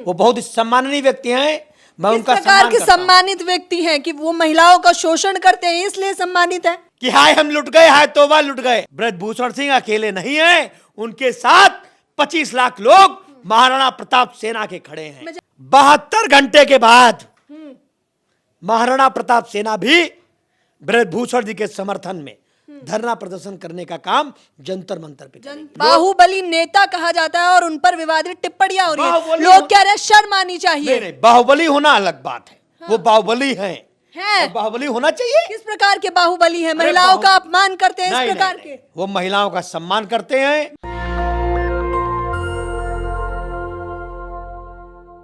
वो बहुत ही सम्माननीय व्यक्ति हैं। मैं उनका प्रकार सम्मान के करता हूं। सम्मानित व्यक्ति हैं कि वो महिलाओं का शोषण करते हैं इसलिए सम्मानित है। कि हाय हम लुट गए, हाय तौबा लुट गए। ब्रजभूषण सिंह अकेले नहीं हैं, उनके साथ 25 लाख लोग महाराणा प्रताप सेना के खड़े हैं। 72 घंटे के बाद महाराणा प्रताप सेना भी ब्रजभूषण जी के समर्थन में धरना प्रदर्शन करने का काम जंतर मंतर पे करेंगे। बाहुबली नेता कहा जाता है और उन पर विवादित टिप्पणियां हो रही है। बाहुबली लोग कह रहे हैं शर्म आनी चाहिए। नहीं, बाहुबली होना अलग बात है। वो बाहुबली हैं है। और बाहुबली होना चाहिए। किस प्रकार के बाहुबली हैं? महिलाओं का अपमान करते हैं इस प्रकार के। वो महिलाओं का सम्मान करते हैं।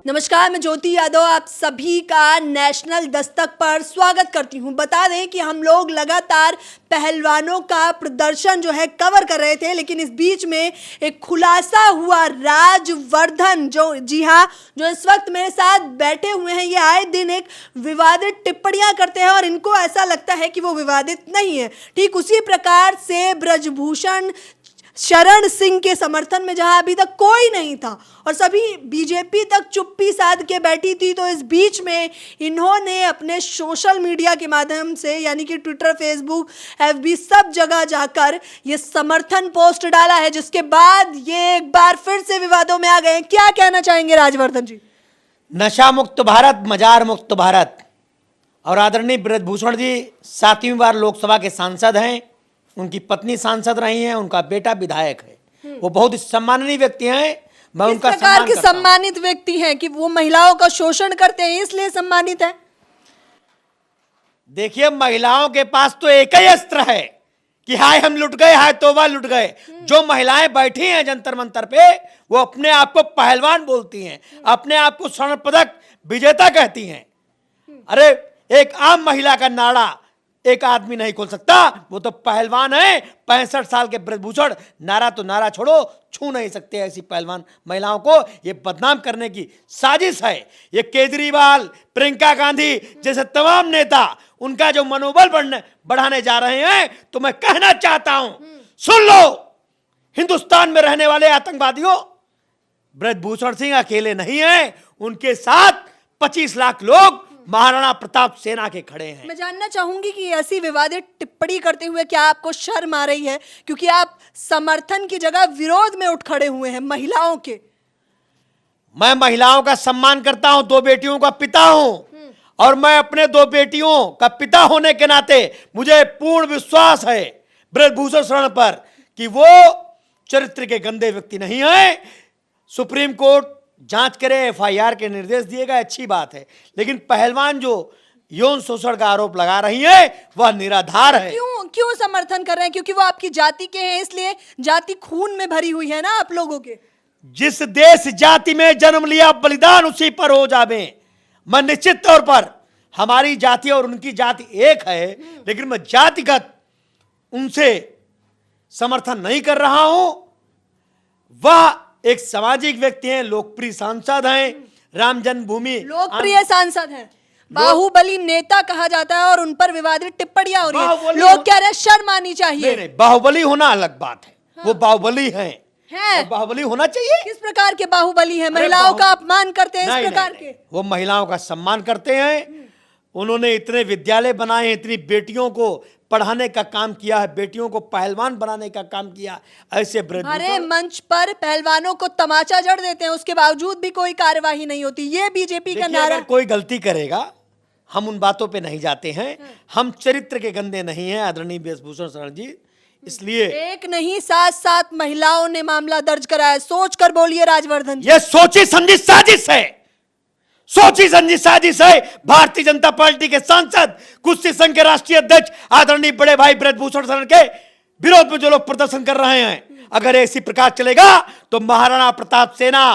नमस्कार, मैं ज्योति यादव आप सभी का नेशनल दस्तक पर स्वागत करती हूं। बता दें कि हम लोग लगातार पहलवानों का प्रदर्शन जो है कवर कर रहे थे, लेकिन इस बीच में एक खुलासा हुआ। राजवर्धन जो इस वक्त मेरे साथ बैठे हुए हैं, ये आए दिन एक विवादित टिप्पणियां करते हैं और इनको ऐसा लगता है कि वो विवादित नहीं है। ठीक उसी प्रकार से ब्रजभूषण शरण सिंह के समर्थन में जहां अभी तक कोई नहीं था और सभी बीजेपी तक चुप्पी साध के बैठी थी, तो इस बीच में इन्होंने अपने सोशल मीडिया के माध्यम से यानी कि ट्विटर, फेसबुक, एफबी सब जगह जाकर ये समर्थन पोस्ट डाला है, जिसके बाद ये एक बार फिर से विवादों में आ गए हैं। क्या कहना चाहेंगे राजवर्धन जी? नशा मुक्त भारत, मजार मुक्त भारत। और आदरणीय ब्रजभूषण जी 7वीं बार लोकसभा के सांसद हैं। उनकी पत्नी सांसद रही हैं, उनका बेटा विधायक है। वो बहुत ही सम्माननीय व्यक्ति हैं। मैं उनका प्रकार के करता हूं। सम्मानित व्यक्ति हैं कि वो महिलाओं का शोषण करते हैं इसलिए सम्मानित है। देखिए, महिलाओं के पास तो एक ही अस्त्र है कि हाय हम लुट गए, हाय तौबा लुट गए। जो महिलाएं बैठी हैं जंतर मंतर पे, वो अपने आप को पहलवान बोलती हैं, अपने आप को स्वर्ण पदक विजेता कहती हैं। अरे एक आम महिला का नाड़ा एक आदमी नहीं खोल सकता, वो तो पहलवान है। 65 साल के ब्रजभूषण नारा तो नारा छोड़ो, छू नहीं सकते ऐसी पहलवान महिलाओं को। ये बदनाम करने की साजिश है। ये केजरीवाल, प्रियंका गांधी जैसे तमाम नेता उनका जो मनोबल बढ़ाने जा रहे हैं, तो मैं कहना चाहता हूं, सुन लो हिंदुस्तान में रहने वाले आतंकवादियों, ब्रजभूषण सिंह अकेले नहीं हैं, उनके साथ 25 लाख लोग महाराणा प्रताप सेना के खड़े हैं। मैं जानना चाहूंगी कि ऐसी विवादित टिप्पणी करते हुए क्या आपको शर्म आ रही है, क्योंकि आप समर्थन की जगह विरोध में उठ खड़े हुए हैं महिलाओं के। मैं महिलाओं का सम्मान करता हूं, 2 बेटियों का पिता हूं और मैं अपने 2 बेटियों का पिता होने के नाते मुझे पूर्ण विश्वास है ब्रजभूषण शरण पर कि वो चरित्र के गंदे व्यक्ति नहीं है। सुप्रीम कोर्ट जांच करे, एफआईआर के निर्देश दिए गए, अच्छी बात है, लेकिन पहलवान जो यौन शोषण का आरोप लगा रही है वह निराधार है। क्यों समर्थन कर रहे हैं? क्योंकि वो आपकी जाति के हैं, इसलिए जाति खून में भरी हुई है ना आप लोगों के। जिस देश जाति में जन्म लिया बलिदान उसी पर हो जावे। मैं निश्चित तौर पर हमारी जाति और उनकी जाति एक है, लेकिन मैं जातिगत उनसे समर्थन नहीं कर रहा हूं। वह एक सामाजिक व्यक्ति हैं, लोकप्रिय सांसद हैं, राम जन्मभूमि लोकप्रिय सांसद हैं, बाहुबली नेता कहा जाता है और उन पर विवादित टिप्पणियां हो रही है। लोग कह रहे हैं शर्म आनी चाहिए। नहीं, बाहुबली होना अलग बात है। वो बाहुबली हैं है। और बाहुबली होना चाहिए। किस प्रकार के बाहुबली हैं? महिलाओं का अपमान करते हैं इस प्रकार के। वो महिलाओं का सम्मान करते हैं। उन्होंने इतने विद्यालय बनाए हैं, इतनी बेटियों को पढ़ाने का काम किया है, बेटियों को पहलवान बनाने का काम किया। ऐसे हरे मंच पर पहलवानों को तमाचा जड़ देते हैं, उसके बावजूद भी कोई कार्यवाही नहीं होती। ये बीजेपी का नारा। कोई गलती करेगा हम उन बातों पे नहीं जाते हैं। हम चरित्र के गंदे नहीं हैं आदरणीय ब्रजभूषण शरण जी, इसलिए एक नहीं 7 महिलाओं ने मामला दर्ज कराया। सोच कर बोलिए राजवर्धन जी। ये सोची समझी साजिश है, सोची समझी साजिश है। भारतीय जनता पार्टी के सांसद, कुश्ती संघ के राष्ट्रीय अध्यक्ष आदरणीय बड़े भाई ब्रजभूषण शरण के विरोध में जो लोग प्रदर्शन कर रहे हैं, अगर ऐसी प्रकार चलेगा तो महाराणा प्रताप सेना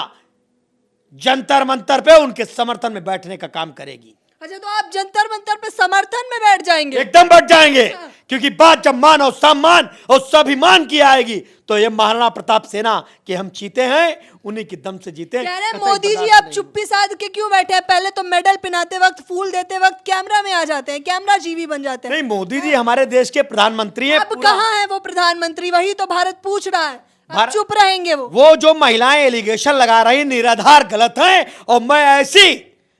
जंतर मंतर पे उनके समर्थन में बैठने का काम करेगी। अच्छा, तो आप जंतर मंतर पे समर्थन में बैठ जाएंगे? एकदम बैठ जाएंगे, क्योंकि बात जब मान और सम्मान और स्वाभिमान की आएगी तो ये महाराणा प्रताप सेना के हम जीते हैं, उन्हीं की दम से जीते हैं। कह रहे हैं मोदी जी आप चुप्पी साध के क्यों बैठे हैं? पहले तो मेडल पहनाते वक्त, फूल देते वक्त कैमरा में आ जाते हैं, कैमरा जीवी बन जाते हैं। नहीं, मोदी जी हमारे देश के प्रधानमंत्री हैं। अब कहाँ है वो प्रधानमंत्री? वही तो भारत पूछ रहा है। अब चुप रहेंगे वो जो महिलाएं एलिगेशन लगा रही निराधार गलत हैं और मैं ऐसी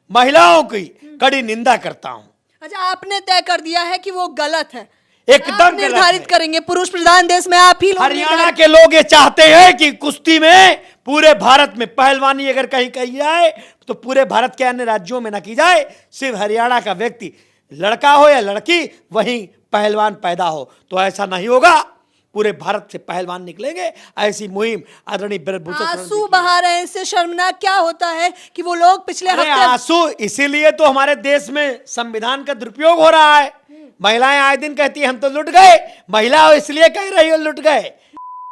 महिलाओं की कड़ी निंदा करता हूं। अच्छा, आपने तय कर दिया है कि वो गलत है, एकदम आप निर्धारित करेंगे। पुरुष प्रधान देश में आप ही लोग हरियाणा के लोग ये चाहते हैं कि कुश्ती में पूरे भारत में पहलवानी अगर कहीं कही जाए तो पूरे भारत के अन्य राज्यों में न की जाए, सिर्फ हरियाणा का व्यक्ति लड़का हो या लड़की वहीं पहलवान पैदा हो। तो ऐसा नहीं होगा, पूरे भारत से पहलवान निकलेंगे। ऐसी मुहिम आदरणीय ब्रजभूषण आंसू बहा रहे हैं। इससे शर्मनाक क्या होता है कि वो लोग पिछले हफ्ते आंसू इसीलिए तो हमारे देश में संविधान का दुरुपयोग हो रहा है। महिलाएं आए दिन कहती है हम तो लुट गए, महिला इसलिए कह रही हो लुट गए,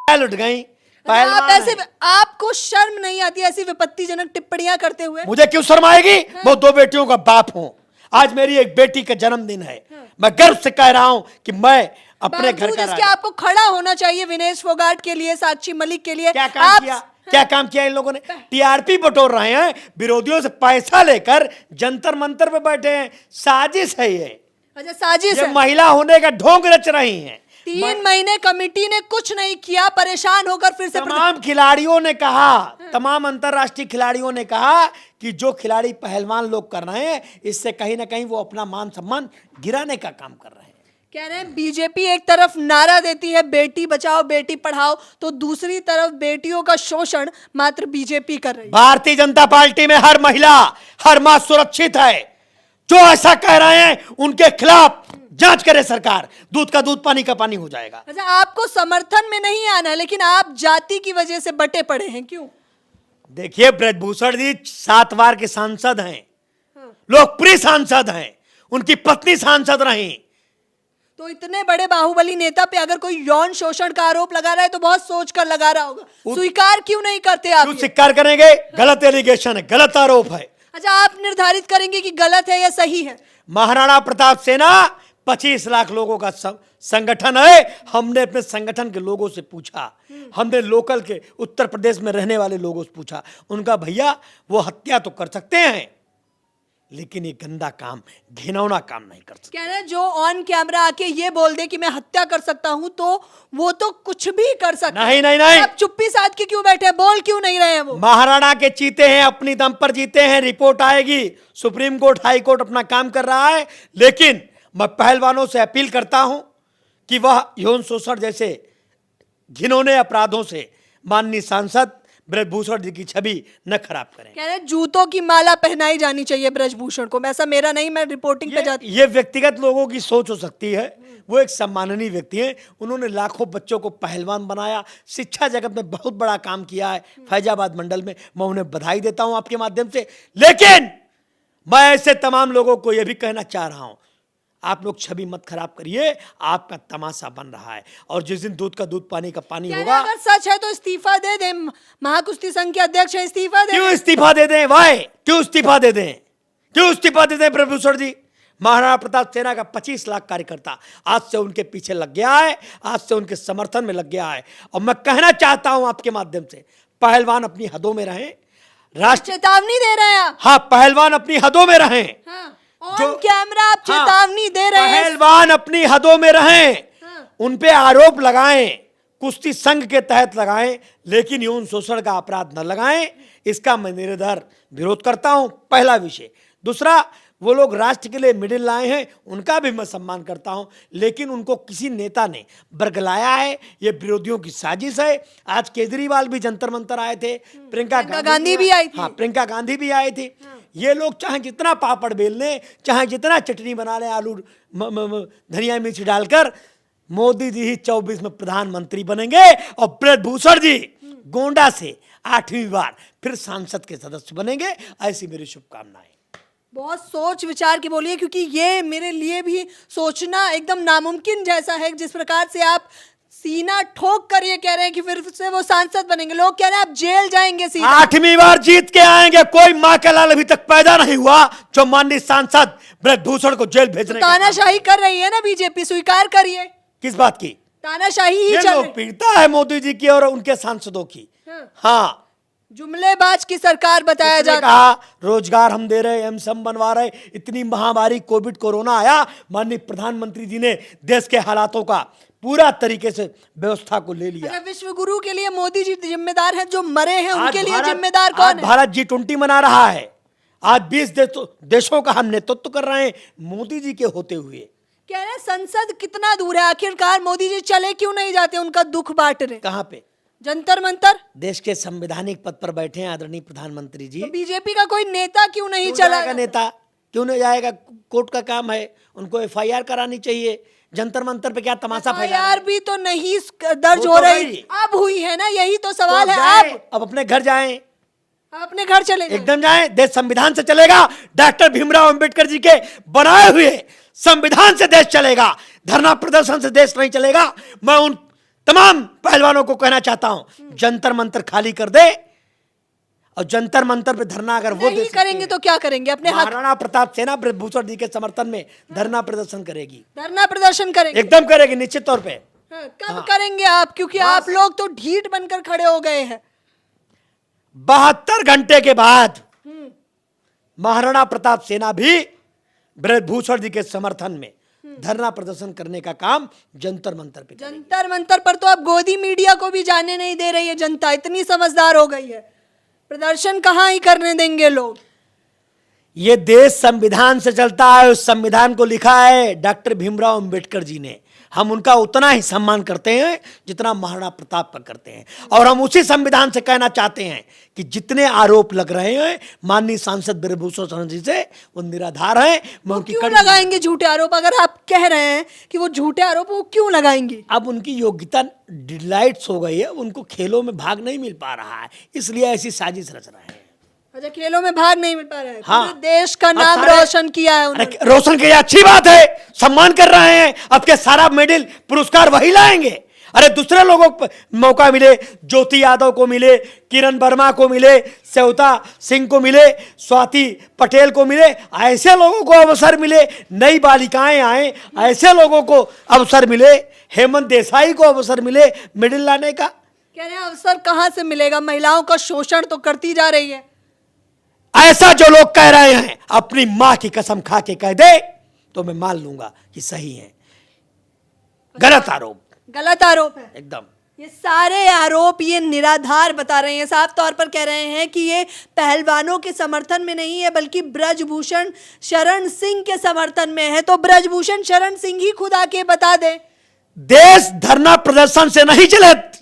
लुट गई। आप ऐसे, आपको शर्म नहीं आती ऐसी विपत्तिजनक टिप्पणियां करते हुए? मुझे क्यों शर्म आएगी? मैं 2 बेटियों का बाप हूं। आज मेरी एक बेटी का जन्मदिन है, मैं गर्व से कह रहा हूं कि मैं अपने घर का राजा। आपको खड़ा होना चाहिए विनेश फोगाट के लिए, साक्षी मलिक के लिए। क्या काम किया? क्या काम किया इन लोगों ने? टीआरपी बटोर रहे हैं, विरोधियों से पैसा लेकर जंतर मंतर पे बैठे हैं। साजिश है ये। अच्छा, साजिश है। महिला होने का ढोंग रच रही हैं। 3 महीने कमेटी ने कुछ नहीं किया, परेशान होकर फिर से तमाम खिलाड़ियों ने कहा, तमाम अंतरराष्ट्रीय खिलाड़ियों ने कहा कि जो खिलाड़ी पहलवान लोग कर रहे हैं इससे कहीं ना कहीं वो अपना मान सम्मान गिराने का काम कर रहे हैं। कह रहे हैं बीजेपी एक तरफ नारा देती है बेटी बचाओ बेटी पढ़ाओ, तो दूसरी तरफ बेटियों का शोषण मात्र बीजेपी कर रही है। भारतीय जनता पार्टी में हर महिला, हर मां सुरक्षित है। जो ऐसा कह रहे हैं उनके खिलाफ जांच करे सरकार, दूध का दूध पानी का पानी हो जाएगा। अच्छा, आपको समर्थन में नहीं आना, लेकिन आप जाति की वजह से बटे पड़े हैं, क्यों? देखिए, ब्रजभूषण जी 7 बार के सांसद हैं, लोकप्रिय सांसद हैं, उनकी पत्नी सांसद रही। तो इतने बड़े बाहुबली नेता पे अगर कोई यौन शोषण का आरोप लगा रहा है तो बहुत सोच कर लगा रहा होगा। स्वीकार क्यों नहीं करते आप? क्यों स्वीकार करेंगे? गलत एलिगेशन है, गलत आरोप है। अच्छा, आप निर्धारित करेंगे कि गलत है या सही है? महाराणा प्रताप सेना 25 लाख लोगों का संगठन है। हमने अपने संगठन के लोगों से पूछा, हमने लोकल के उत्तर प्रदेश में रहने वाले लोगों से पूछा, उनका भैया वो हत्या तो कर सकते हैं लेकिन ये गंदा काम, घिनौना काम नहीं कर सकते। कह रहे हैं जो ऑन कैमरा आके ये बोल दे कि मैं हत्या कर सकता हूं तो वो तो कुछ भी कर सकता नहीं, नहीं, नहीं। आप चुप्पी साध के क्यों बैठे, बोल क्यों नहीं रहे हैं? वो महाराणा के चीते हैं, अपनी दम पर जीते हैं। रिपोर्ट आएगी, सुप्रीम कोर्ट, हाई कोर्ट अपना काम कर रहा है। लेकिन मैं पहलवानों से अपील करता हूं कि वह यौन शोषण जैसे घिनौने अपराधों से माननीय सांसद ब्रजभूषण जी की छवि न खराब करें। कह रहे हैं जूतों की माला पहनाई जानी चाहिए ब्रजभूषण को। ऐसा मेरा नहीं, मैं रिपोर्टिंग पे जाती। ये व्यक्तिगत लोगों की सोच हो सकती है। वो एक सम्माननीय व्यक्ति हैं, उन्होंने लाखों बच्चों को पहलवान बनाया, शिक्षा जगत में बहुत बड़ा काम किया है फैजाबाद मंडल में। मैं उन्हें बधाई देता हूं आपके माध्यम से। लेकिन मैं ऐसे तमाम लोगों को यह भी कहना चाह रहा हूं, आप लोग छवि मत खराब करिए, आपका तमाशा बन रहा है। और जिस दिन दूध का दूध पानी का पानी होगा, अगर सच है तो इस्तीफा दे दें। महाकुश्ती संघ के अध्यक्ष है, इस्तीफा दे। क्यों इस्तीफा दे दें? वाई क्यों इस्तीफा दे दें? क्यों इस्तीफा दे दें ब्रजभूषण जी? महाराणा प्रताप सेना का 25 लाख कार्यकर्ता आज से उनके पीछे लग गया है, आज से उनके समर्थन में लग गया है। और मैं कहना चाहता हूं आपके माध्यम से, पहलवान अपनी हदों में रहें। राष्ट्र चेतावनी दे रहे हैं आप? हाँ, पहलवान अपनी हदों में रहें। ऑन कैमरा आप चेतावनी दे रहे हैं। पहलवान अपनी हदों में रहें, उन पे आरोप लगाएं, कुश्ती संघ के तहत लगाएं, लेकिन यौन शोषण का अपराध न लगाएं। इसका मैं निराधार विरोध करता हूं, पहला विषय। दूसरा, वो लोग राष्ट्र के लिए मेडल लाए हैं, उनका भी मैं सम्मान करता हूं, लेकिन उनको किसी नेता ने बरगलाया है, ये विरोधियों की साजिश है। आज केजरीवाल भी जंतर मंतर आए थे, प्रियंका गांधी भी आई थी। हाँ, प्रियंका गांधी भी आई थी। ये लोग चाहे जितना पापड़ बेल लें, चाहे जितना चटनी बना लें, आलू धनिया मिर्च डालकर, मोदी जी ही 24 में प्रधानमंत्री बनेंगे और ब्रजभूषण जी गोंडा से 8वीं बार फिर सांसद के सदस्य बनेंगे। ऐसी मेरी शुभकामनाएं। बहुत सोच विचार के बोलिए, क्योंकि ये मेरे लिए भी सोचना एकदम नामुमकिन जैसा है। जिस प्रकार से आप सीना ठोक कर ये कह रहे हैं कि फिर से वो सांसद बनेंगे, लोग कह रहे हैं आप जेल जाएंगे सीधा। 8वीं बार जीत के आएंगे। कोई मां का लाल अभी तक पैदा नहीं हुआ जो माननीय सांसद ब्रजभूषण को जेल भेजने का तानाशाही कर रही है ना बीजेपी, स्वीकार करिए। किस बात की तानाशाही ही ये चल लोग? पीड़ता है मोदी जी की और उनके सांसदों की। हाँ, जुमलेबाज की सरकार बताया जाता। कहा रोजगार हम दे रहे, एम्स हम बनवा रहे। इतनी महामारी कोविड कोरोना आया, माननीय प्रधानमंत्री जी ने देश के हालातों का पूरा तरीके से व्यवस्था को ले लिया। अच्छा, विश्व गुरु के लिए मोदी जी जिम्मेदार हैं, जो मरे हैं आज उनके लिए भारत- जिम्मेदार आज कौन है? भारत G20 मना रहा है। आज 20 देशों का हम नेतृत्व कर रहे हैं मोदी जी के होते हुए। कह रहे हैं संसद कितना दूर है, आखिरकार मोदी जी चले क्यों नहीं जाते उनका दुख बांटने? कहाँ पे? जंतर मंतर। देश के संवैधानिक पद पर बैठे हैं आदरणीय प्रधानमंत्री जी। तो बीजेपी का कोई नेता क्यों नहीं क्यों चला? जाएगा नेता? क्यों नहीं जाएगा? कोर्ट का काम है, उनको FIR करानी चाहिए। जंतर मंतर पे क्या तमाशा फैला रहे हैं? FIR भी तो नहीं दर्ज वो हो तो रही, गई। अब हुई है ना, यही तो तो सवाल है। जाएं, आप अब अपने घर जाएं, अपने घर चले जाएं। एकदम जाएं। देश संविधान से चलेगा। डॉक्टर भीमराव अंबेडकर जी के बनाए हुए संविधान से देश चलेगा। धरना प्रदर्शन से देश नहीं चलेगा। मैं उन तमाम पहलवानों को कहना चाहता हूं, जंतर मंतर खाली कर दे और जंतर मंतर पे धरना अगर वो नहीं करेंगे तो क्या करेंगे? अपने हक महाराणा प्रताप सेना ब्रजभूषण जी के समर्थन में धरना प्रदर्शन करेगी। धरना प्रदर्शन करेंगे। एकदम करेगी, निश्चित तौर पे। हाँ, कब करेंगे आप? क्योंकि आप लोग तो ढीठ बनकर खड़े हो गए हैं। 72 घंटे के बाद महाराणा प्रताप सेना भी ब्रजभूषण जी के समर्थन में धरना प्रदर्शन करने का काम जंतर मंतर पे करेगी। जंतर मंतर पर तो अब गोदी मीडिया को भी जाने नहीं दे रही है जनता, इतनी समझदार हो गई है। प्रदर्शन कहाँ ही करने देंगे लोग? ये देश संविधान से चलता है। उस संविधान को लिखा है डॉक्टर भीमराव अंबेडकर जी ने। हम उनका उतना ही सम्मान करते हैं जितना महाराणा प्रताप का करते हैं। और हम उसी संविधान से कहना चाहते हैं कि जितने आरोप लग रहे हैं माननीय सांसद ब्रजभूषण शरण जी से, वो निराधार हैं। मैं उनकी क्यों लगाएंगे झूठे आरोप? अगर आप कह रहे हैं कि वो झूठे आरोप, वो क्यों लगाएंगे? अब उनकी योग्यता डिलाइट्स हो गई है, उनको खेलों में भाग नहीं मिल पा रहा है, इसलिए ऐसी साजिश रच रहे हैं। अच्छा, खेलों में भाग नहीं मिल पा रहा है। हाँ। पूरे देश का अब नाम सारे- रोशन किया है उन्होंने। अरे रोशन किया, अच्छी बात है, सम्मान कर रहे हैं। अब के सारा मेडल पुरस्कार वही लाएंगे। अरे दूसरे लोगों को मौका मिले, ज्योति यादव को मिले, किरण वर्मा को मिले, सेवता सिंह को मिले, स्वाति पटेल को मिले, ऐसे लोगों को अवसर मिले। नई बालिकाएं आए, ऐसे लोगों को अवसर मिले। हेमंत देसाई को अवसर मिले मेडल लाने का। कह रहे हैं अवसर कहाँ से मिलेगा? महिलाओं का शोषण तो करती जा रही है। ऐसा जो लोग कह रहे हैं, अपनी मां की कसम खा के कह दे तो मैं मान लूंगा कि सही है। गलत आरोप, गलत आरोप है एकदम। ये सारे आरोप ये निराधार बता रहे हैं। साफ तौर पर कह रहे हैं कि ये पहलवानों के समर्थन में नहीं है, बल्कि ब्रजभूषण शरण सिंह के समर्थन में है। तो ब्रजभूषण शरण सिंह ही खुद आके बता दे। देश धरना प्रदर्शन से नहीं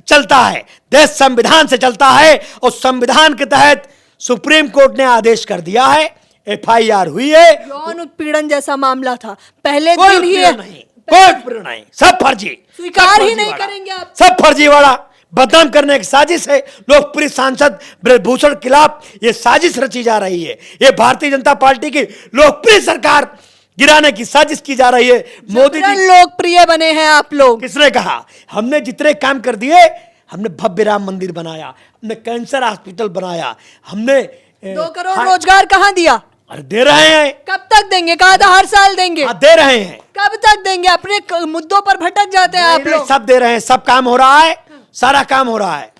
चलता है, देश संविधान से चलता है। और संविधान के तहत सुप्रीम कोर्ट ने आदेश कर दिया है, FIR हुई है। यौन उत्पीड़न जैसा मामला था, पहले कोई दिन ही उत्पीड़न नहीं, कोई उत्पीड़न नहीं, सब फर्जी, स्वीकार सब ही फर्जी नहीं वाला, करेंगे आप। सब फर्जीवाड़ा, बदनाम करने की साजिश है। लोकप्रिय सांसद ब्रजभूषण के खिलाफ ये साजिश रची जा रही है। ये भारतीय जनता पार्टी की लोकप्रिय सरकार गिराने की साजिश की जा रही है। मोदी जी लोकप्रिय बने हैं आप लोग। किसने कहा? हमने जितने काम कर दिए, हमने भव्य राम मंदिर बनाया, हमने कैंसर हॉस्पिटल बनाया, हमने 2 करोड़ रोजगार कहाँ दिया? अरे दे रहे हैं। कब तक देंगे? कहा था हर साल देंगे। हाँ, दे रहे हैं। कब तक देंगे? अपने मुद्दों पर भटक जाते हैं आप नहीं, लोग। सब दे रहे हैं, सब काम हो रहा है, सारा काम हो रहा है।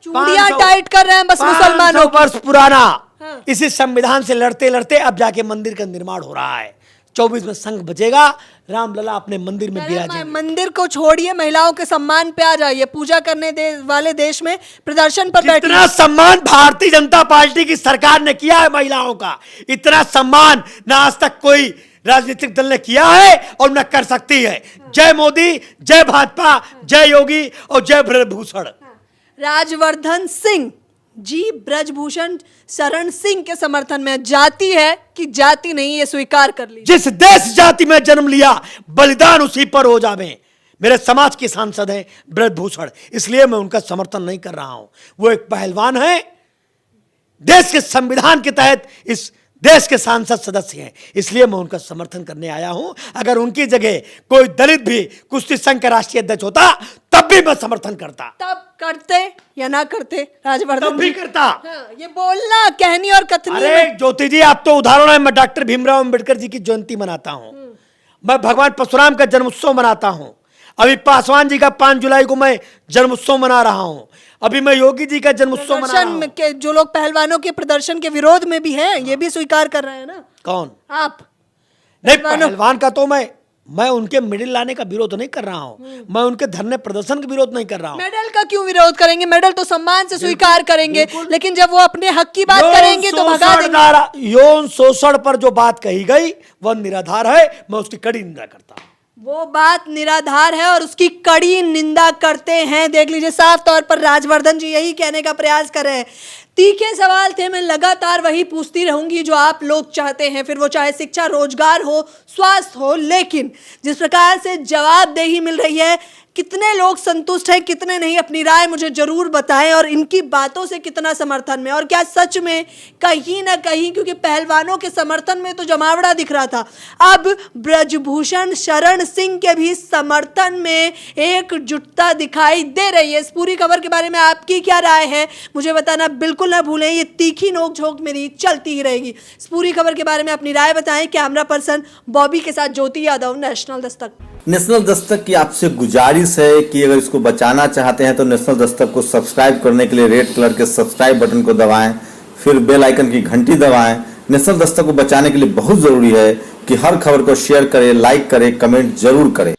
चूड़ियां 500 टाइट कर रहे हैं बस मुसलमानों 500 वर्ष पुराना हाँ। इसी संविधान से लड़ते लड़ते अब जाके मंदिर का निर्माण हो रहा है। 24 में संघ बचेगा, रामलला अपने मंदिर में विराजेंगे। मंदिर को छोड़िए, महिलाओं के सम्मान पे आ जाइए। पूजा करने वाले देश में प्रदर्शन पर बैठिए। इतना सम्मान भारतीय जनता पार्टी की सरकार ने किया है महिलाओं का, इतना सम्मान ना आज तक कोई राजनीतिक दल ने किया है और न कर सकती है। जय मोदी, जय भाजपा, जय योगी और जय ब्रजभूषण। राजवर्धन सिंह जी ब्रजभूषण शरण सिंह के समर्थन में। जाति है कि जाति नहीं, ये स्वीकार कर लीजिए। जिस देश जाति में जन्म लिया, बलिदान उसी पर हो जावे। मेरे समाज के सांसद हैं ब्रजभूषण, इसलिए मैं उनका समर्थन नहीं कर रहा हूं। वो एक पहलवान है, देश के संविधान के तहत इस देश के सांसद सदस्य हैं, इसलिए मैं उनका समर्थन करने आया हूं। अगर उनकी जगह कोई दलित भी कुश्ती संघ का राष्ट्रीय अध्यक्ष होता तब भी मैं समर्थन करता। तब करते या ना करते राजवर्धन तब भी जी? करता। हाँ, ये बोलना कहनी और कथनी अरे में। ज्योति जी, आप तो उदाहरण है। मैं डॉक्टर भीमराव अंबेडकर जी की जयंती मनाता हूं, मैं भगवान परशुराम का जन्मोत्सव मनाता हूं। अभी पासवान जी का 5 जुलाई को मैं जन्मोत्सव मना रहा हूं। अभी मैं योगी जी का जन्मोत्सव मना रहा हूं। के जो लोग पहलवानों के प्रदर्शन के विरोध में भी हैं, ये भी स्वीकार कर रहे हैं ना। कौन? आप नहीं, पहलवान का तो मैं मैं उनके मेडल लाने का विरोध नहीं कर रहा हूं, मैं उनके धरने प्रदर्शन का विरोध नहीं कर रहा हूं। मेडल का क्यों विरोध करेंगे? मेडल तो सम्मान से स्वीकार करेंगे, लेकिन जब वो अपने हक की बात करेंगे तो भगा देंगे। यौन शोषण पर जो बात कही गई वह निराधार है, मैं उसकी कड़ी निंदा करता हूं। वो बात निराधार है और उसकी कड़ी निंदा करते हैं। देख लीजिए, साफ तौर पर राजवर्धन जी यही कहने का प्रयास कर रहे हैं। तीखे सवाल थे, मैं लगातार वही पूछती रहूंगी जो आप लोग चाहते हैं, फिर वो चाहे शिक्षा, रोजगार हो, स्वास्थ्य हो, लेकिन जिस प्रकार से जवाबदेही मिल रही है, कितने लोग संतुष्ट हैं, कितने नहीं, अपनी राय मुझे जरूर बताएं। और इनकी बातों से कितना समर्थन में, और क्या सच में कहीं ना कहीं, क्योंकि पहलवानों के समर्थन में तो जमावड़ा दिख रहा था, अब ब्रजभूषण शरण सिंह के भी समर्थन में एकजुटता दिखाई दे रही है। इस पूरी खबर के बारे में आपकी क्या राय है मुझे बताना बिल्कुल ना भूलें। ये तीखी नोकझोंक मेरी चलती ही रहेगी। इस पूरी खबर के बारे में अपनी राय बताएं। कैमरा पर्सन बॉबी के साथ ज्योति यादव, नेशनल दस्तक। नेशनल दस्तक की आपसे गुजारिश है कि अगर इसको बचाना चाहते हैं तो नेशनल दस्तक को सब्सक्राइब करने के लिए रेड कलर के सब्सक्राइब बटन को दबाएं, फिर बेल आइकन की घंटी दबाएं। नेशनल दस्तक को बचाने के लिए बहुत जरूरी है कि हर खबर को शेयर करें, लाइक करें, कमेंट जरूर करें।